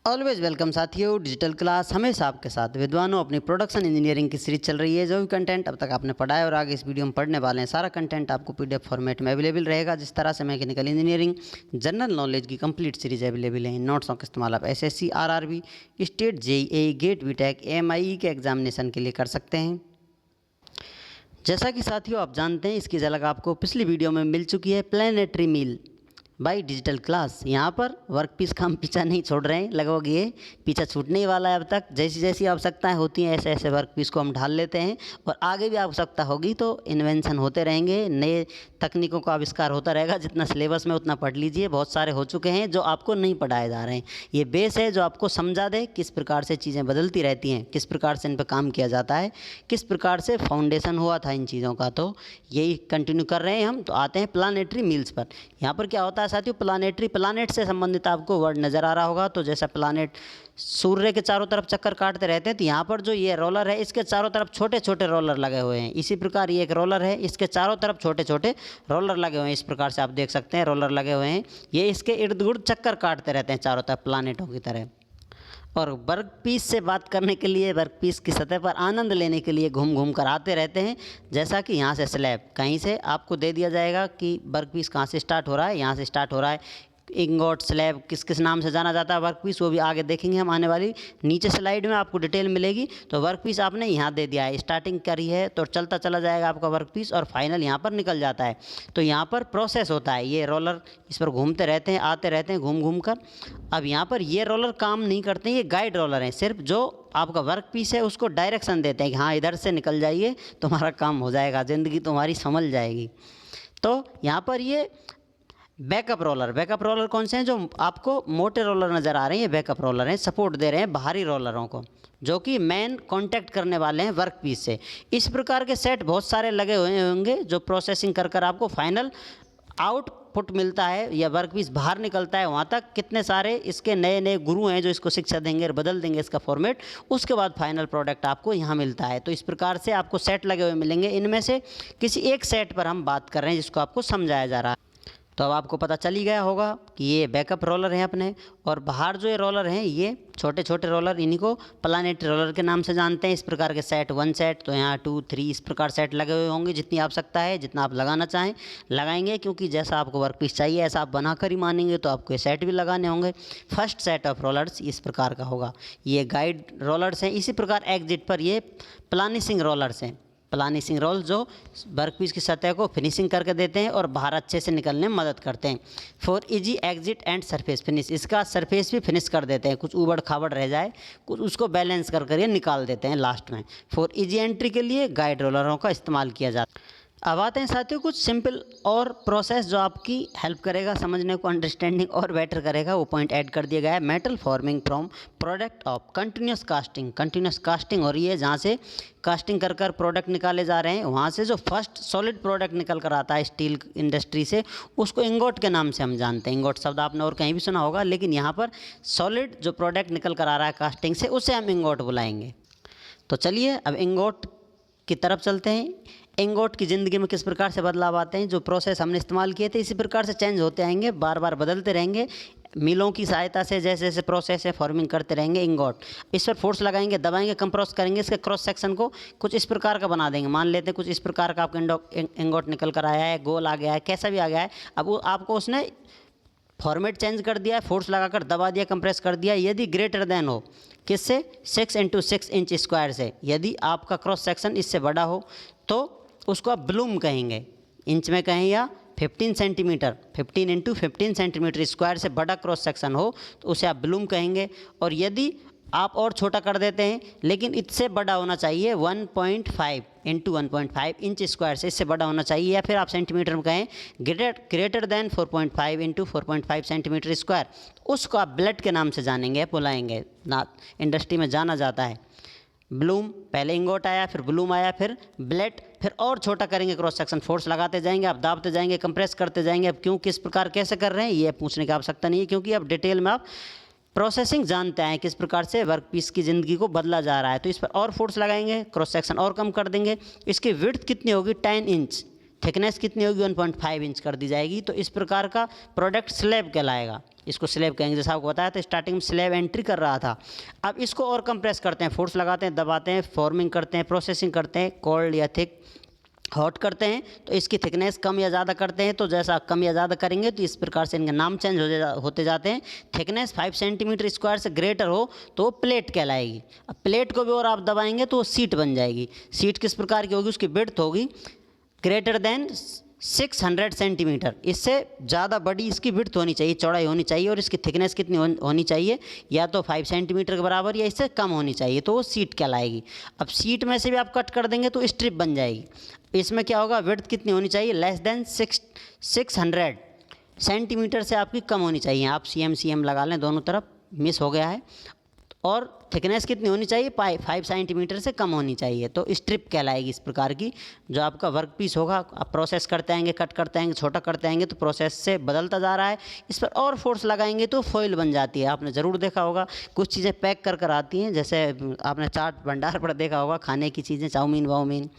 Always welcome साथियों, digital class हमेशा आपके साथ। विद्वानों, अपनी प्रोडक्शन इंजीनियरिंग की सीरीज चल रही है। जो भी कंटेंट अब तक आपने पढ़ा है और आगे इस वीडियो में पढ़ने वाले हैं, सारा कंटेंट आपको पीडीएफ फॉर्मेट में अवेलेबल रहेगा। जिस तरह से मैकेनिकल इंजीनियरिंग जनरल नॉलेज की कंप्लीट सीरीज अवेलेबल है। इन नोट्सों का इस्तेमाल आप SSC, RRB, state, JEE, GATE, BTech, AMI के एग्जामिनेशन के लिए कर सकते हैं। जैसा कि साथियों आप जानते हैं, इसकी झलक आपको पिछली वीडियो में मिल चुकी है। Planetary meal by digital class. यहाँ पर वर्कपीस का हम पीछा नहीं छोड़ रहे हैं, लगभग ये पीछा छूटने ही वाला है। अब तक जैसी जैसी आवश्यकताएं होती हैं ऐसे ऐसे वर्कपीस को हम ढाल लेते हैं, और आगे भी आवश्यकता होगी तो इन्वेंशन होते रहेंगे, नए तकनीकों का आविष्कार होता रहेगा। जितना सिलेबस में उतना पढ़ लीजिए, बहुत सारे हो चुके हैं जो आपको नहीं पढ़ाए जा रहे हैं। ये बेस है जो आपको समझा दे किस प्रकार से चीज़ें बदलती रहती हैं, किस प्रकार से इन पर काम किया जाता है, किस प्रकार से फाउंडेशन हुआ था इन चीज़ों का। तो यही कंटिन्यू कर रहे हैं हम। तो आते हैं प्लानिटरी मील्स पर। यहाँ पर क्या होता है साथियों, प्लानेटरी, प्लानेट से संबंधित आपको वर्ड नज़र आ रहा होगा। तो जैसा प्लानेट सूर्य के चारों तरफ चक्कर काटते रहते हैं, तो यहाँ पर जो ये रोलर है इसके चारों तरफ छोटे छोटे रोलर लगे हुए हैं। इसी प्रकार ये एक रोलर है, इसके चारों तरफ छोटे छोटे रोलर लगे हुए हैं। इस प्रकार से आप देख सकते हैं रोलर लगे हुए हैं। ये इसके इर्द गिर्द चक्कर काटते रहते हैं चारों तरफ प्लानेटों की तरह। और वर्कपीस से बात करने के लिए, वर्कपीस की सतह पर आनंद लेने के लिए घूम घूम कर आते रहते हैं। जैसा कि यहाँ से स्लैब कहीं से आपको दे दिया जाएगा कि वर्कपीस कहाँ से स्टार्ट हो रहा है, यहाँ से स्टार्ट हो रहा है। इंगोट, स्लैब, किस किस नाम से जाना जाता है वर्कपीस, वो भी आगे देखेंगे हम आने वाली नीचे स्लाइड में आपको डिटेल मिलेगी। तो वर्कपीस आपने यहाँ दे दिया है, स्टार्टिंग करी है तो चलता चला जाएगा आपका वर्कपीस, और फाइनल यहाँ पर निकल जाता है। तो यहाँ पर प्रोसेस होता है, ये रोलर इस पर घूमते रहते हैं, आते रहते हैं घूम घूम कर। अब यहाँ पर ये रोलर काम नहीं करते हैं, ये गाइड रोलर हैं। सिर्फ जो आपका वर्क पीस है उसको डायरेक्शन देते हैं कि हाँ इधर से निकल जाइए, तुम्हारा काम हो जाएगा, ज़िंदगी तुम्हारी संभल जाएगी। तो यहाँ पर ये बैकअप रोलर कौन से हैं, जो आपको मोटे रोलर नज़र आ रहे हैं, ये बैकअप रोलर हैं, सपोर्ट दे रहे हैं बाहरी रोलरों को, जो कि मेन कांटेक्ट करने वाले हैं वर्क पीस से। इस प्रकार के सेट बहुत सारे लगे हुए होंगे जो प्रोसेसिंग कर कर आपको फाइनल आउटपुट मिलता है, या वर्क पीस बाहर निकलता है। वहाँ तक कितने सारे इसके नए नए गुरु हैं जो इसको शिक्षा देंगे और बदल देंगे इसका फॉर्मेट। उसके बाद फाइनल प्रोडक्ट आपको यहाँ मिलता है। तो इस प्रकार से आपको सेट लगे हुए मिलेंगे। इनमें से किसी एक सेट पर हम बात कर रहे हैं जिसको आपको समझाया जा रहा है। तो अब आपको पता चल ही गया होगा कि ये बैकअप रोलर हैं अपने, और बाहर जो ये रोलर हैं ये छोटे छोटे रोलर, इन्हीं को प्लानेटरी रोलर के नाम से जानते हैं। इस प्रकार के सेट, 1 सेट, तो यहाँ 2, 3 इस प्रकार सेट लगे हुए होंगे। जितनी आवश्यकता है, जितना आप लगाना चाहें लगाएंगे, क्योंकि जैसा आपको वर्कपीस चाहिए ऐसा आप बनाकर ही मानेंगे, तो आपको ये सेट भी लगाने होंगे। फर्स्ट सेट ऑफ रोलर्स इस प्रकार का होगा, ये गाइड रोलर्स हैं। इसी प्रकार एग्जिट पर ये प्लानिशिंग रोलर्स हैं। प्लानिशिंग रोल जो वर्कपीस की सतह को फिनिशिंग करके देते हैं और बाहर अच्छे से निकलने में मदद करते हैं। For easy exit and surface finish, इसका सरफेस भी फिनिश कर देते हैं, कुछ ऊबड़ खाबड़ रह जाए कुछ उसको बैलेंस कर कर ये निकाल देते हैं लास्ट में। फॉर इजी एंट्री के लिए गाइड रोलरों का इस्तेमाल किया जाता है। अब आते हैं साथियों कुछ सिंपल और प्रोसेस जो आपकी हेल्प करेगा समझने को, अंडरस्टैंडिंग और बेटर करेगा। वो पॉइंट ऐड कर दिया गया है। Metal forming from product of continuous casting. Continuous casting हो रही है, जहाँ से कास्टिंग कर कर प्रोडक्ट निकाले जा रहे हैं, वहाँ से जो फर्स्ट सॉलिड प्रोडक्ट निकल कर आता है स्टील इंडस्ट्री से, उसको इंगोट के नाम से हम जानते हैं। इंगोट शब्द आपने और कहीं भी सुना होगा, लेकिन यहाँ पर सॉलिड जो प्रोडक्ट निकल कर आ रहा है कास्टिंग से, उसे हम इंगोट बुलाएंगे। तो चलिए अब इंगोट की तरफ चलते हैं। इंगोट की ज़िंदगी में किस प्रकार से बदलाव आते हैं, जो प्रोसेस हमने इस्तेमाल किए थे इसी प्रकार से चेंज होते आएंगे, बार बार बदलते रहेंगे। मिलों की सहायता से जैसे जैसे प्रोसेस है फॉर्मिंग करते रहेंगे इंगोट। इस पर फोर्स लगाएंगे, दबाएंगे, कंप्रेस करेंगे, इसके क्रॉस सेक्शन को कुछ इस प्रकार का बना देंगे। मान लेते हैं कुछ इस प्रकार का आपका इंगोट निकल कर आया है, गोल आ गया है, कैसा भी आ गया है। अब वो आपको उसने फॉर्मेट चेंज कर दिया है, फोर्स लगाकर दबा दिया, कंप्रेस कर दिया। यदि ग्रेटर देन हो किससे, 6 × 6 इंच स्क्वायर से, यदि आपका क्रॉस सेक्शन इससे बड़ा हो तो उसको आप ब्लूम कहेंगे, इंच में कहें या 15 सेंटीमीटर, 15 × 15 सेंटीमीटर स्क्वायर से बड़ा क्रॉस सेक्शन हो तो उसे आप ब्लूम कहेंगे। और यदि आप और छोटा कर देते हैं, लेकिन इससे बड़ा होना चाहिए, 1.5 × 1.5 इंच स्क्वायर से इससे बड़ा होना चाहिए, या फिर आप सेंटीमीटर में कहें ग्रेटर देन 4.5 × 4.5 सेंटीमीटर स्क्वायर, उसको आप ब्लेड के नाम से जानेंगे, बुलाएंगे, ना इंडस्ट्री में जाना जाता है। ब्लूम, पहले इंगोट आया, फिर ब्लूम आया, फिर ब्लेड, फिर और छोटा करेंगे क्रॉस सेक्शन, फोर्स लगाते जाएंगे, आप दाबते जाएंगे, कंप्रेस करते जाएंगे। अब क्यों, किस प्रकार, कैसे कर रहे हैं ये पूछने की आवश्यकता नहीं है, क्योंकि अब डिटेल में आप प्रोसेसिंग जानते हैं किस प्रकार से वर्कपीस की ज़िंदगी को बदला जा रहा है। तो इस पर और फोर्स लगाएंगे, क्रॉस सेक्शन और कम कर देंगे। इसकी विड्थ कितनी होगी, 10 इंच, थिकनेस कितनी होगी 1.5 इंच कर दी जाएगी। तो इस प्रकार का प्रोडक्ट स्लैब कहलाएगा, इसको स्लैब कहेंगे। जैसा आपको बताया था स्टार्टिंग में स्लैब एंट्री कर रहा था, अब इसको और कंप्रेस करते हैं, फोर्स लगाते हैं, दबाते हैं, फॉर्मिंग करते हैं, प्रोसेसिंग करते हैं, कोल्ड या थिक हॉट करते हैं, तो इसकी थिकनेस कम या ज़्यादा करते हैं। तो जैसा कम या ज़्यादा करेंगे तो इस प्रकार से इनके नाम चेंज होते जाते हैं। थिकनेस 5 सेंटीमीटर स्क्वायर से ग्रेटर हो तो प्लेट कहलाएगी। अब प्लेट को भी और आप दबाएंगे तो सीट बन जाएगी। सीट किस प्रकार की होगी, उसकी विड्थ होगी ग्रेटर देन 600 सेंटीमीटर, इससे ज़्यादा बड़ी इसकी विड्थ होनी चाहिए, चौड़ाई होनी चाहिए। और इसकी थिकनेस कितनी होनी चाहिए, या तो 5 सेंटीमीटर के बराबर या इससे कम होनी चाहिए, तो वो सीट कहलाएगी। अब सीट में से भी आप कट कर देंगे तो स्ट्रिप बन जाएगी। इसमें क्या होगा, विड्थ कितनी होनी चाहिए, लेस देन 600 सेंटीमीटर से आपकी कम होनी चाहिए। आप CM लगा लें, दोनों तरफ मिस हो गया है। और थिकनेस कितनी होनी चाहिए, 5 सेंटीमीटर से कम होनी चाहिए, तो स्ट्रिप कहलाएगी इस प्रकार की। जो आपका वर्क पीस होगा, आप प्रोसेस करते आएंगे, कट करते आएंगे, छोटा करते आएंगे, तो प्रोसेस से बदलता जा रहा है। इस पर और फोर्स लगाएंगे तो फॉइल बन जाती है। आपने ज़रूर देखा होगा कुछ चीज़ें पैक कर आती हैं, जैसे आपने चाट भंडार पर देखा होगा, खाने की चीज़ें, चाउमीन वाउमीन,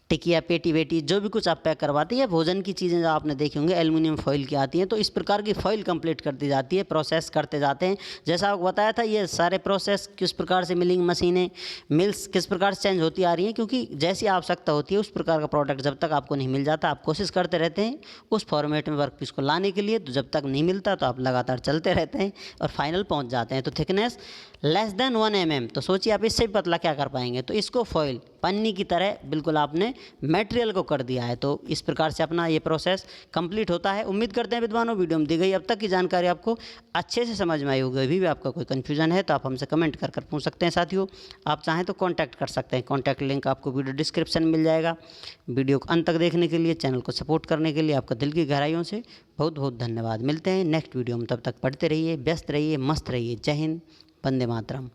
टिकिया, पेटी वेटी, जो भी कुछ आप पैक करवाते हैं, भोजन की चीज़ें जो आपने देखी होंगे एल्युमिनियम फॉइल की आती हैं। तो इस प्रकार की फॉइल कंप्लीट कर दी जाती है, प्रोसेस करते जाते हैं। जैसा आपको बताया था, ये सारे प्रोसेस किस प्रकार से, मिलिंग मशीनें, मिल्स किस प्रकार से चेंज होती आ रही हैं, क्योंकि जैसी आवश्यकता होती है उस प्रकार का प्रोडक्ट जब तक आपको नहीं मिल जाता, आप कोशिश करते रहते हैं उस फॉर्मेट में वर्क पीस को लाने के लिए। तो जब तक नहीं मिलता तो आप लगातार चलते रहते हैं और फाइनल पहुँच जाते हैं। तो थिकनेस लेस देन 1 mm, तो सोचिए आप इससे भी पतला क्या कर पाएंगे। तो इसको फॉइल पन्नी की तरह बिल्कुल आपने मटेरियल को कर दिया है। तो इस प्रकार से अपना ये प्रोसेस कंप्लीट होता है। उम्मीद करते हैं विद्वानों, वीडियो में दी गई अब तक की जानकारी आपको अच्छे से समझ में आई होगी। अभी भी आपका कोई कन्फ्यूजन है तो आप हमसे कमेंट कर पूछ सकते हैं। साथियों, आप चाहें तो कॉन्टैक्ट कर सकते हैं, कॉन्टैक्ट लिंक आपको वीडियो डिस्क्रिप्शन में मिल जाएगा। वीडियो को अंत तक देखने के लिए, चैनल को सपोर्ट करने के लिए आपका दिल की गहराइयों से बहुत बहुत धन्यवाद। मिलते हैं नेक्स्ट वीडियो में, तब तक पढ़ते रहिए, व्यस्त रहिए, मस्त रहिए। जय हिंद, वंदे मातरम।